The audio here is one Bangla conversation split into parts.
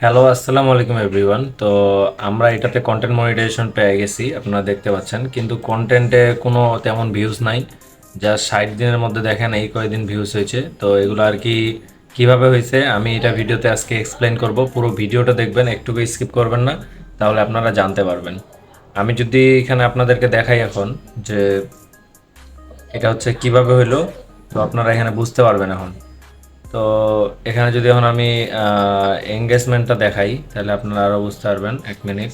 হ্যালো, আসসালামু আলাইকুম এভরিওয়ান। তো আমরা এটাতে কন্টেন্ট মনিটাইজেশন পেয়ে গেছি, আপনারা দেখতে পাচ্ছেন, কিন্তু কন্টেন্টে কোনো তেমন ভিউজ নাই। যা 60 দিনের মধ্যে দেখেন এই কয়দিন ভিউজ হয়েছে। তো এগুলো আর কি কিভাবে হয়েছে আমি এটা ভিডিওতে আজকে এক্সপ্লেন করব। পুরো ভিডিওটা দেখবেন, একটুকু স্কিপ করবেন না, তাহলে আপনারা জানতে পারবেন। আমি যদি এখানে আপনাদেরকে দেখাই এখন যে এটা হচ্ছে কিভাবে হইলো, তো আপনারা এখানে বুঝতে পারবেন এখন। তো এখানে যদি এখন আমি এঙ্গেজমেন্টটা দেখাই তাহলে আপনারা আরও বুঝতে পারবেন। 1 মিনিট।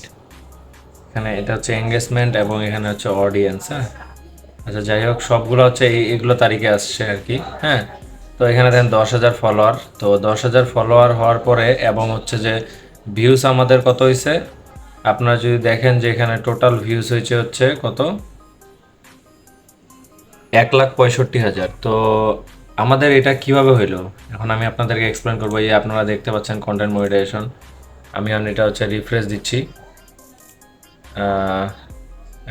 এখানে এটা হচ্ছে এঙ্গেজমেন্ট এবং এখানে হচ্ছে অডিয়েন্স। হ্যাঁ, আচ্ছা, যাই হোক, সবগুলো হচ্ছে এগুলো তারিখে আসছে আর কি। হ্যাঁ, তো এখানে দেখেন 10,000 ফলোয়ার। তো 10,000 ফলোয়ার হওয়ার পরে এবং হচ্ছে যে ভিউজ আমাদের কত হয়েছে, আপনারা যদি দেখেন যে এখানে টোটাল ভিউজ হয়েছে হচ্ছে কত, 1,65,000। তো আমাদের এটা কিভাবে হইলো এখন আমি আপনাদেরকে এক্সপ্লেন করবো। এই আপনারা দেখতে পাচ্ছেন কন্টেন্ট মনিটাইজেশন। আমি এখন এটা হচ্ছে রিফ্রেশ দিচ্ছি।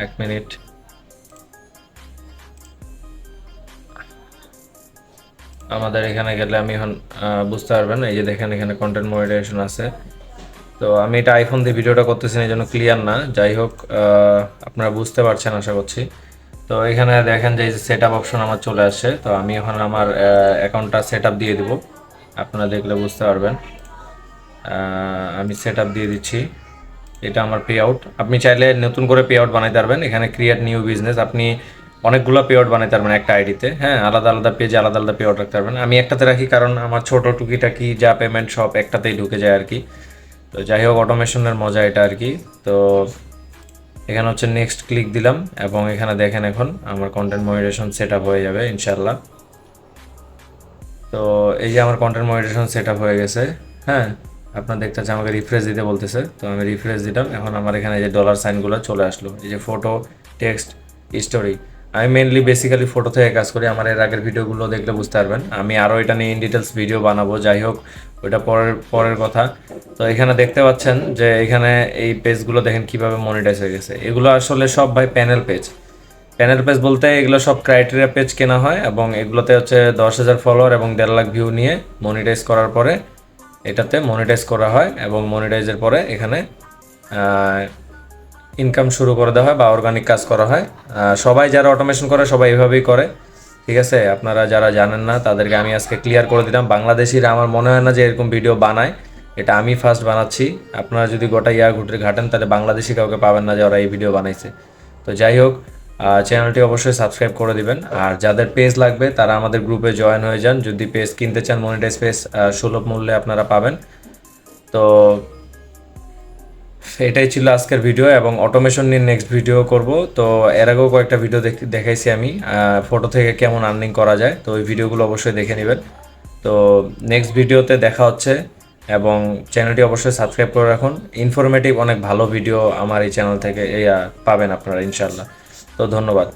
1 মিনিট। আমাদের এখানে গেলে আমি এখন বুঝতে পারবেন, এই যে দেখেন এখানে কন্টেন্ট মনিটাইজেশন আছে। তো আমি এটা আইফোন দিয়ে ভিডিওটা করতেছি না, এই জন্য ক্লিয়ার না। যাই হোক, আপনারা বুঝতে পারছেন আশা করছি। তো এখানে দেখেন যে সেট আপ অপশন আমার চলে আসছে। তো আমি এখন আমার অ্যাকাউন্টটা সেট আপ দিয়ে দিব, আপনারা দেখলে বুঝতে পারবেন। আমি সেট আপ দিয়ে দিচ্ছি। এটা আমার পে আউট। আপনি চাইলে নতুন করে পে আউট বানাইতে পারবেন। এখানে ক্রিয়েট নিউ বিজনেস, আপনি অনেকগুলো পে আউট বানাইতে পারবেন একটা আইডিতে। হ্যাঁ, আলাদা আলাদা পেজে আলাদা আলাদা পে আউট রাখতে পারবেন। আমি একটাতে রাখি কারণ আমার ছোটো টুকিটাকি যা পেমেন্ট সব একটাতেই ঢুকে যায় আর কি। তো যাই হোক, অটোমেশনের মজা এটা আর কি। তো এখানে হচ্ছে নেক্সট ক্লিক দিলাম এবং এখানে দেখেন এখন আমার কন্টেন্ট মনিটাইজেশন সেট আপ হয়ে যাবে ইনশাল্লাহ। তো এই যে আমার কন্টেন্ট মনিটাইজেশন সেট আপ হয়ে গেছে। হ্যাঁ, আপনার দেখতে হচ্ছে আমাকে রিফ্রেশ দিতে বলতেছে, তো আমি রিফ্রেশ দিলাম। এখন আমার এখানে এই যে ডলার সাইনগুলো চলে আসলো, এই যে ফটো, টেক্সট, স্টোরি। আমি মেনলি বেসিক্যালি ফটো থেকে কাজ করি। আমার এর আগের ভিডিওগুলো দেখলে বুঝতে পারবেন। আমি আরও এটা নিয়ে ইন ডিটেলস ভিডিও বানাবো। যাই হোক, ওইটা পরের পরের কথা। তো এখানে দেখতে পাচ্ছেন যে এখানে এই পেজগুলো দেখেন কিভাবে মনিটাইজ হয়ে গেছে। এগুলো আসলে সব ভাই প্যানেল পেজ। প্যানেল পেজ বলতে এগুলো সব ক্রাইটেরিয়া পেজ কেনা হয় এবং এগুলোতে হচ্ছে 10,000 ফলোয়ার এবং 1.5 লাখ ভিউ নিয়ে মনিটাইজ করার পরে এটাতে মনিটাইজ করা হয় এবং মনিটাইজের পরে এখানে ইনকাম শুরু করে দেওয়া হয় বা অর্গানিক কাজ করা হয়। সবাই যারা অটোমেশন করে সবাই এভাবেই করে। ঠিক আছে, আপনারা যারা জানেন না তাদেরকে আমি আজকে ক্লিয়ার করে দিলাম। বাংলাদেশিরা আমার মনে হয় না যে এরকম ভিডিও বানায়, এটা আমি ফার্স্ট বানাচ্ছি। আপনারা যদি গোটা ঘুরে ঘাটেন তাহলে বাংলাদেশি কাউকে পাবেন না যে ওরা এই ভিডিও বানাইছে। তো যাই হোক, চ্যানেলটি অবশ্যই সাবস্ক্রাইব করে দিবেন। আর যাদের পেজ লাগবে তারা আমাদের গ্রুপে জয়েন হয়ে যান। যদি পেজ কিনতে চান, মনিটাইজ পেজ সুলভ মূল্যে আপনারা পাবেন। তো এটাই ছিল আজকের ভিডিও এবং অটোমেশন নিয়ে নেক্সট ভিডিও করব। তো এর আগেও কয়েকটা ভিডিও দেখাইছি আমি ফটো থেকে কেমন আর্নিং করা যায়। তো ওই ভিডিওগুলো অবশ্যই দেখে নেবেন। তো নেক্সট ভিডিওতে দেখা হচ্ছে এবং চ্যানেলটি অবশ্যই সাবস্ক্রাইব করে রাখুন। ইনফরমেটিভ অনেক ভালো ভিডিও আমার এই চ্যানেল থেকে পাবেন আপনারা ইনশাল্লাহ। তো ধন্যবাদ।